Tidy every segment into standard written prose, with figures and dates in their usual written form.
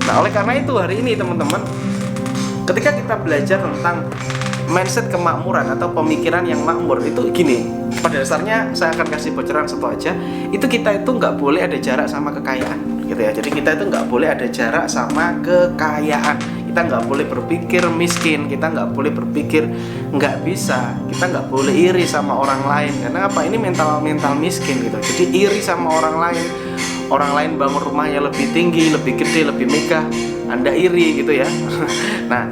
Nah, oleh karena itu hari ini teman-teman, ketika kita belajar tentang mindset kemakmuran atau pemikiran yang makmur, itu gini, pada dasarnya saya akan kasih bocoran satu aja, itu kita itu nggak boleh ada jarak sama kekayaan gitu ya. Jadi kita itu nggak boleh ada jarak sama kekayaan, kita nggak boleh berpikir miskin, kita nggak boleh berpikir nggak bisa, kita nggak boleh iri sama orang lain. Karena apa? Ini mental miskin gitu. Jadi iri sama orang lain bangun rumahnya lebih tinggi, lebih gede, lebih megah, Anda iri gitu ya. Nah,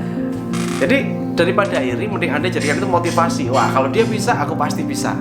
jadi daripada iri, mending Anda jadikan itu motivasi. Wah, kalau dia bisa, aku pasti bisa.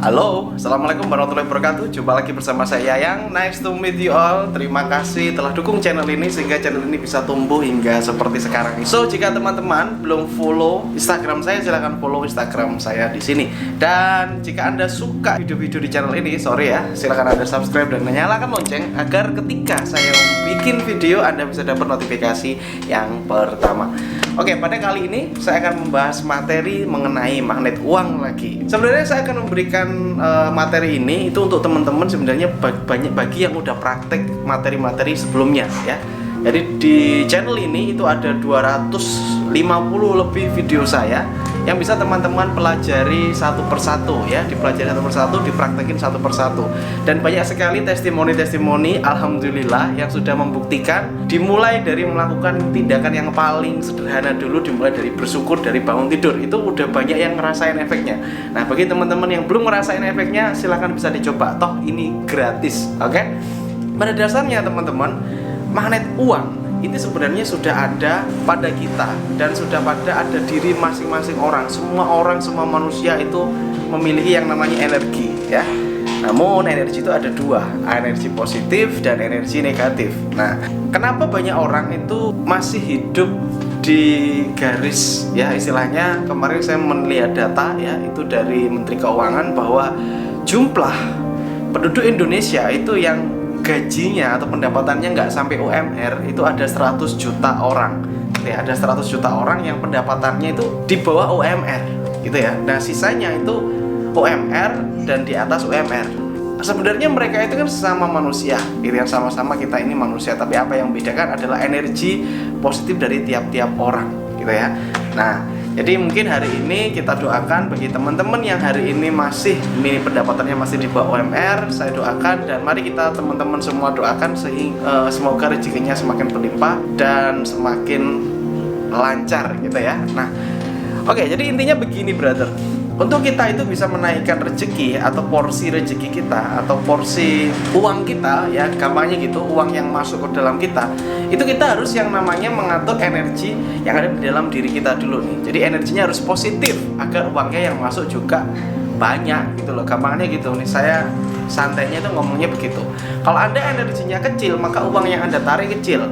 Halo, assalamualaikum warahmatullahi wabarakatuh. Jumpa lagi bersama saya Yayang. Nice to meet you all. Terima kasih telah dukung channel ini sehingga channel ini bisa tumbuh hingga seperti sekarang. So, jika teman-teman belum follow Instagram saya, silahkan follow Instagram saya di sini. Dan jika Anda suka video-video di channel ini, sorry ya, silahkan Anda subscribe dan nyalakan lonceng agar ketika saya bikin video Anda bisa dapat notifikasi yang pertama. Oke, pada kali ini saya akan membahas materi mengenai magnet uang lagi. Sebenarnya saya akan memberikan materi ini itu untuk teman-teman sebenarnya banyak bagi yang udah praktek materi-materi sebelumnya ya. Jadi di channel ini itu ada 250 lebih video saya yang bisa teman-teman pelajari satu persatu ya, dipelajari satu persatu, dipraktekin satu persatu. Dan banyak sekali testimoni-testimoni alhamdulillah yang sudah membuktikan, dimulai dari melakukan tindakan yang paling sederhana dulu, dimulai dari bersyukur, dari bangun tidur, itu udah banyak yang ngerasain efeknya. Nah, bagi teman-teman yang belum ngerasain efeknya, silahkan bisa dicoba, toh ini gratis, oke? Pada dasarnya teman-teman, magnet uang itu sebenarnya sudah ada pada kita dan sudah ada diri masing-masing orang. Semua manusia itu memiliki yang namanya energi ya. Namun energi itu ada dua, energi positif dan energi negatif. Nah, kenapa banyak orang itu masih hidup di garis ya, istilahnya kemarin saya melihat data ya, itu dari Menteri Keuangan bahwa jumlah penduduk Indonesia itu yang gajinya atau pendapatannya nggak sampai UMR itu ada 100 juta orang ya, ada 100 juta orang yang pendapatannya itu di bawah UMR gitu ya. Nah, sisanya itu UMR dan di atas UMR. Sebenarnya mereka itu kan sesama manusia gitu ya, sama-sama kita ini manusia, tapi apa yang membedakan adalah energi positif dari tiap-tiap orang gitu ya. Nah, jadi mungkin hari ini kita doakan bagi teman-teman yang hari ini masih pendapatannya masih di bawah UMR, saya doakan dan mari kita teman-teman semua doakan sehingga semoga rezekinya semakin berlimpah dan semakin lancar gitu ya. Nah, oke, jadi intinya begini brother. Untuk kita itu bisa menaikkan rezeki atau porsi rezeki kita atau porsi uang kita ya, gampangnya gitu, uang yang masuk ke dalam kita, itu kita harus yang namanya mengatur energi yang ada di dalam diri kita dulu nih. Jadi energinya harus positif agar uangnya yang masuk juga banyak gitu loh, gampangnya gitu nih. Saya santainya itu ngomongnya begitu. Kalau Anda energinya kecil, maka uang yang Anda tarik kecil,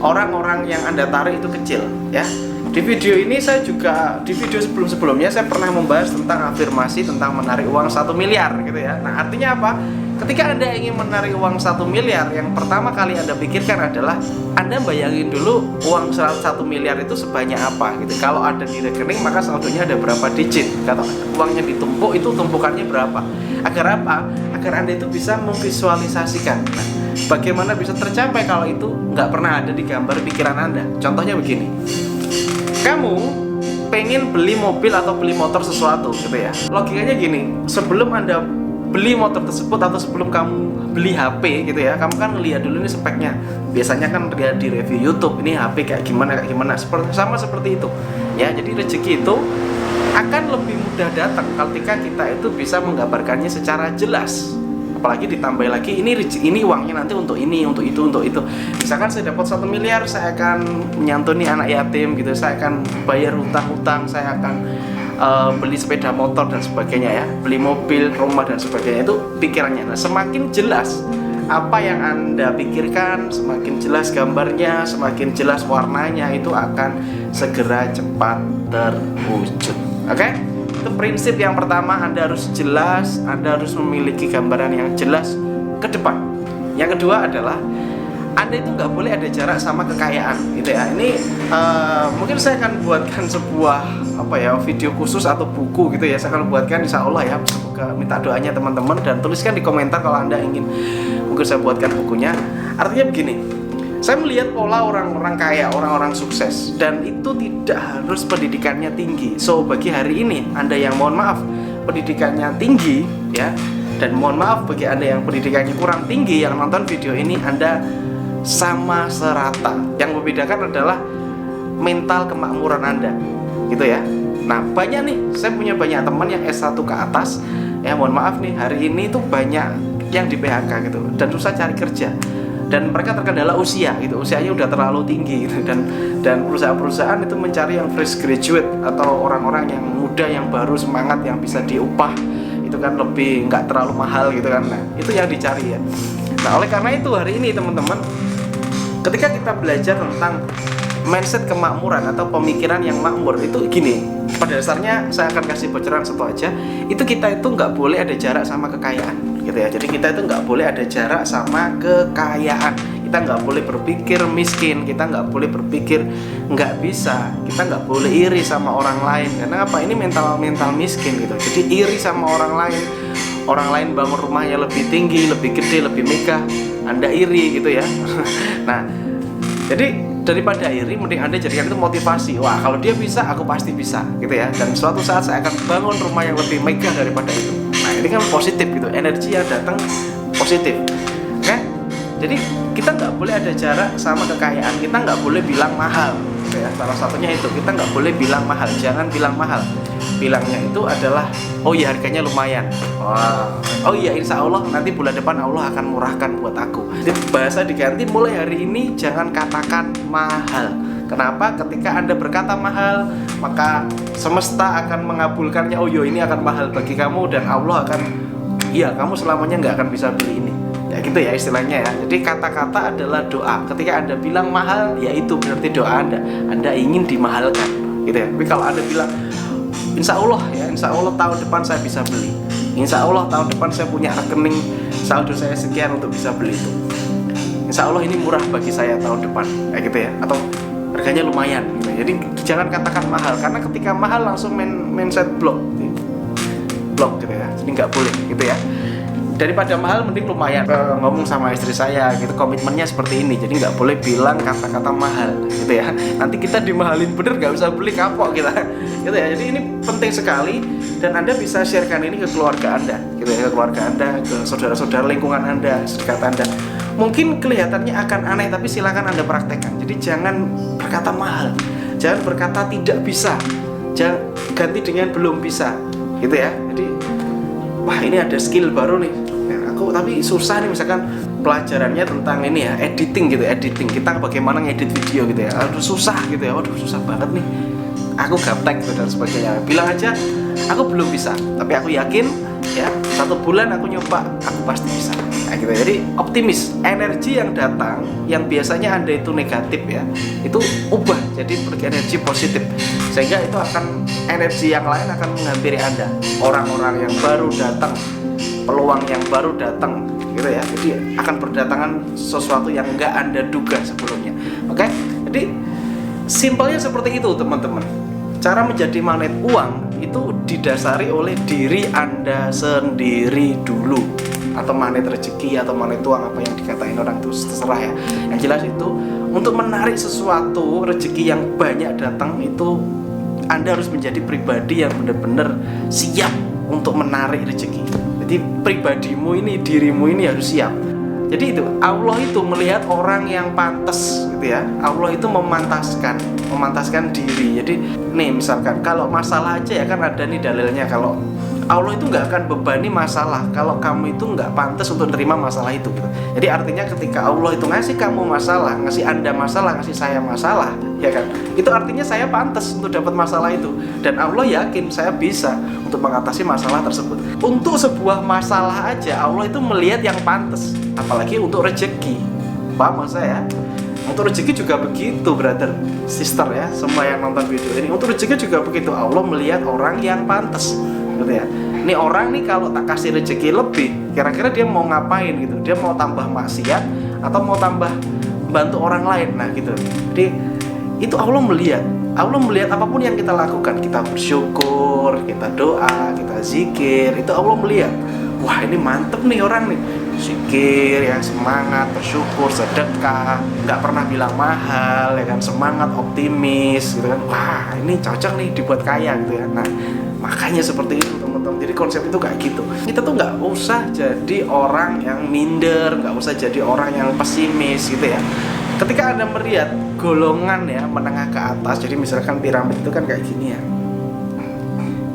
orang-orang yang Anda tarik itu kecil ya. Di video ini saya juga, di video sebelum-sebelumnya saya pernah membahas tentang afirmasi tentang menarik uang 1 miliar gitu ya. Nah, artinya apa? Ketika Anda ingin menarik uang 1 miliar, yang pertama kali Anda pikirkan adalah Anda bayangin dulu uang 1 miliar itu sebanyak apa gitu. Kalau ada di rekening maka saldonya ada berapa digit. Kalau uangnya ditumpuk itu tumpukannya berapa. Agar apa? Agar Anda itu bisa memvisualisasikan. Nah, bagaimana bisa tercapai kalau itu nggak pernah ada di gambar pikiran Anda? Contohnya begini. Kamu pengen beli mobil atau beli motor sesuatu gitu ya. Logikanya gini, sebelum Anda beli motor tersebut atau sebelum kamu beli HP gitu ya, kamu kan lihat dulu ini speknya. Biasanya kan lihat di review YouTube, ini HP kayak gimana. Sama seperti itu. Ya, jadi rezeki itu akan lebih mudah datang ketika kita itu bisa menggambarkannya secara jelas. Apalagi ditambah lagi ini uangnya nanti untuk ini, untuk itu. Misalkan saya dapat 1 miliar, saya akan menyantuni anak yatim gitu, saya akan bayar hutang-hutang, saya akan beli sepeda motor dan sebagainya ya, beli mobil, rumah dan sebagainya. Itu pikirannya. Nah, semakin jelas apa yang Anda pikirkan, semakin jelas gambarnya, semakin jelas warnanya, itu akan segera cepat terwujud. Oke? itu prinsip yang pertama, Anda harus jelas, Anda harus memiliki gambaran yang jelas ke depan. Yang kedua adalah Anda itu nggak boleh ada jarak sama kekayaan, gitu ya. Ini mungkin saya akan buatkan sebuah video khusus atau buku gitu ya. Saya akan buatkan, insya Allah ya. Semoga minta doanya teman-teman dan tuliskan di komentar kalau Anda ingin mungkin saya buatkan bukunya. Artinya begini, saya melihat pola orang-orang kaya, orang-orang sukses, dan itu tidak harus pendidikannya tinggi. So bagi hari ini Anda yang mohon maaf pendidikannya tinggi ya, dan mohon maaf bagi Anda yang pendidikannya kurang tinggi yang nonton video ini, Anda sama serata. Yang membedakan adalah mental kemakmuran Anda, gitu ya. Nah, banyak nih, saya punya banyak teman yang S1 ke atas, ya mohon maaf nih, hari ini tuh banyak yang di PHK gitu, dan susah cari kerja. Dan mereka terkendala usia gitu, usianya udah terlalu tinggi gitu, dan perusahaan-perusahaan itu mencari yang fresh graduate atau orang-orang yang muda, yang baru semangat, yang bisa diupah itu kan lebih nggak terlalu mahal gitu kan. Nah, itu yang dicari ya. Nah, oleh karena itu hari ini teman-teman, ketika kita belajar tentang mindset kemakmuran atau pemikiran yang makmur, itu gini, pada dasarnya saya akan kasih bocoran satu aja, itu kita itu nggak boleh ada jarak sama kekayaan gitu ya. Jadi kita itu nggak boleh ada jarak sama kekayaan, kita nggak boleh berpikir miskin, kita nggak boleh berpikir nggak bisa, kita nggak boleh iri sama orang lain. Karena apa? Ini mental miskin gitu. Jadi iri sama orang lain bangun rumahnya lebih tinggi, lebih gede, lebih megah, Anda iri gitu ya. Nah, jadi daripada iri, mending Anda jadikan itu motivasi. Wah, kalau dia bisa, aku pasti bisa gitu ya. Dan suatu saat saya akan bangun rumah yang lebih megah daripada itu. Nah, ini kan positif gitu, energi yang datang positif. Oke? Jadi kita nggak boleh ada jarak sama kekayaan, kita nggak boleh bilang mahal gitu ya. Salah satunya itu, kita nggak boleh bilang mahal, jangan bilang mahal. Bilangnya itu adalah, oh iya harganya lumayan, oh iya insya Allah nanti bulan depan Allah akan murahkan buat aku. Jadi bahasa diganti, mulai hari ini jangan katakan mahal. Kenapa? Ketika Anda berkata mahal, maka semesta akan mengabulkannya. Oh iya ini akan mahal bagi kamu, dan Allah akan, iya kamu selamanya nggak akan bisa beli ini. Ya gitu ya istilahnya ya. Jadi kata-kata adalah doa. Ketika Anda bilang mahal, ya itu berarti doa Anda ingin dimahalkan gitu ya. Tapi kalau Anda bilang insya Allah ya, insya Allah tahun depan saya bisa beli, insya Allah tahun depan saya punya rekening saldo saya sekian untuk bisa beli itu, insya Allah ini murah bagi saya tahun depan, kayak gitu ya, atau harganya lumayan gitu. Jadi jangan katakan mahal, karena ketika mahal langsung mindset block gitu ya. Jadi nggak boleh gitu ya. Daripada mahal mending lumayan. Ngomong sama istri saya gitu, komitmennya seperti ini, jadi nggak boleh bilang kata-kata mahal gitu ya. Nanti kita dimahalin bener, nggak bisa beli kapok kita gitu ya. Jadi ini penting sekali, dan Anda bisa sharekan ini ke keluarga Anda gitu ya, ke keluarga Anda, ke saudara-saudara lingkungan Anda, sedekat Anda. Mungkin kelihatannya akan aneh, tapi silakan Anda praktekkan. Jadi jangan berkata mahal, jangan berkata tidak bisa, jangan ganti dengan belum bisa gitu ya. Jadi wah ini ada skill baru nih, aku tapi susah nih, misalkan pelajarannya tentang ini ya, editing gitu, editing kita bagaimana ngedit video gitu ya, aduh susah gitu ya, waduh susah banget nih, aku gaptek gitu dan sebagainya. Bilang aja aku belum bisa, tapi aku yakin ya 1 bulan aku nyoba, aku pasti bisa. Nah, gitu. Jadi optimis, energi yang datang yang biasanya Anda itu negatif ya, itu ubah jadi energi positif, sehingga itu akan, energi yang lain akan menghampiri Anda, orang-orang yang baru datang, peluang yang baru datang gitu ya. Jadi akan berdatangan sesuatu yang nggak Anda duga sebelumnya. Oke? Jadi simpelnya seperti itu teman-teman. Cara menjadi magnet uang itu didasari oleh diri Anda sendiri dulu, atau magnet rezeki atau magnet uang, apa yang dikatain orang itu terserah ya. Yang jelas itu untuk menarik sesuatu rezeki yang banyak datang, itu Anda harus menjadi pribadi yang benar-benar siap untuk menarik rezeki. Jadi pribadimu ini, dirimu ini harus siap. Jadi itu Allah itu melihat orang yang pantas gitu ya. Allah itu memantaskan diri. Jadi nih misalkan kalau masalah aja ya kan ada nih dalilnya, kalau Allah itu nggak akan bebani masalah kalau kamu itu nggak pantas untuk terima masalah itu gitu. Jadi artinya ketika Allah itu ngasih kamu masalah, ngasih Anda masalah, ngasih saya masalah, ya kan? Itu artinya saya pantas untuk dapat masalah itu, dan Allah yakin saya bisa untuk mengatasi masalah tersebut. Untuk sebuah masalah aja Allah itu melihat yang pantas, apalagi untuk rezeki. Paham maksud saya? Untuk rezeki juga begitu, brother, sister ya, semua yang nonton video ini. Untuk rezeki juga begitu. Allah melihat orang yang pantas, gitu ya. Ini orang nih kalau tak kasih rezeki lebih, kira-kira dia mau ngapain gitu? Dia mau tambah maksiat atau mau tambah bantu orang lain? Nah gitu. Jadi itu Allah melihat. Allah melihat apapun yang kita lakukan, kita bersyukur, kita doa, kita zikir, itu Allah melihat. Wah ini mantep nih orang nih, zikir ya, semangat, bersyukur, sedekah, nggak pernah bilang mahal ya kan, semangat, optimis gitu kan. Wah ini cocok nih dibuat kaya gitu ya. Nah makanya seperti itu teman-teman. Jadi konsep itu kayak gitu. Kita tuh nggak usah jadi orang yang minder, nggak usah jadi orang yang pesimis gitu ya. Ketika Anda melihat golongan ya menengah ke atas, jadi misalkan piramid itu kan kayak gini ya.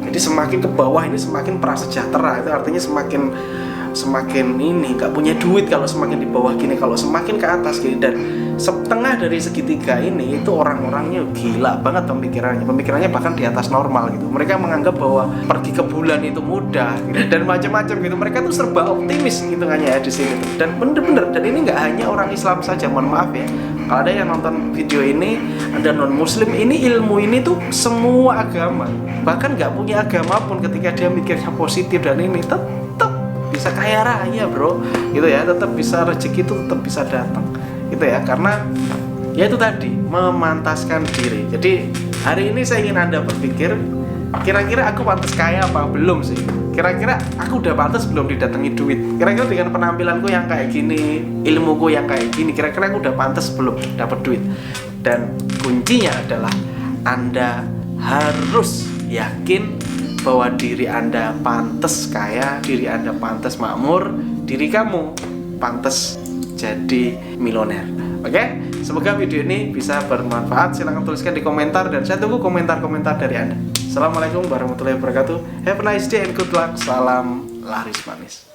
Jadi semakin ke bawah ini semakin prasejahtera, itu artinya semakin ini nggak punya duit kalau semakin di bawah gini. Kalau semakin ke atas gini, dan setengah dari segitiga ini itu orang-orangnya gila banget pemikirannya bahkan di atas normal gitu. Mereka menganggap bahwa pergi ke bulan itu mudah gitu, dan macam-macam gitu. Mereka tuh serba optimis hitungannya ya di sini. Dan bener-bener, dan ini nggak hanya orang Islam saja, mohon maaf ya. Kalau ada yang nonton video ini, ada non-muslim, ini ilmu ini tuh semua agama. Bahkan nggak punya agama pun ketika dia mikirnya positif dan ini tetap bisa kaya raya bro, gitu ya. Tetap bisa, rezeki itu tetap bisa datang, gitu ya. Karena ya itu tadi, memantaskan diri. Jadi hari ini saya ingin Anda berpikir, kira-kira aku pantas kaya apa belum sih? Kira-kira aku udah pantas belum didatangi duit? Kira-kira dengan penampilanku yang kayak gini, ilmuku yang kayak gini, kira-kira aku udah pantas belum dapat duit? Dan kuncinya adalah Anda harus yakin bahwa diri Anda pantas kaya, diri Anda pantas makmur, diri kamu pantas jadi milioner. Oke? Semoga video ini bisa bermanfaat. Silahkan tuliskan di komentar dan saya tunggu komentar-komentar dari Anda. Assalamualaikum warahmatullahi wabarakatuh. Have a nice day and good luck. Salam laris manis.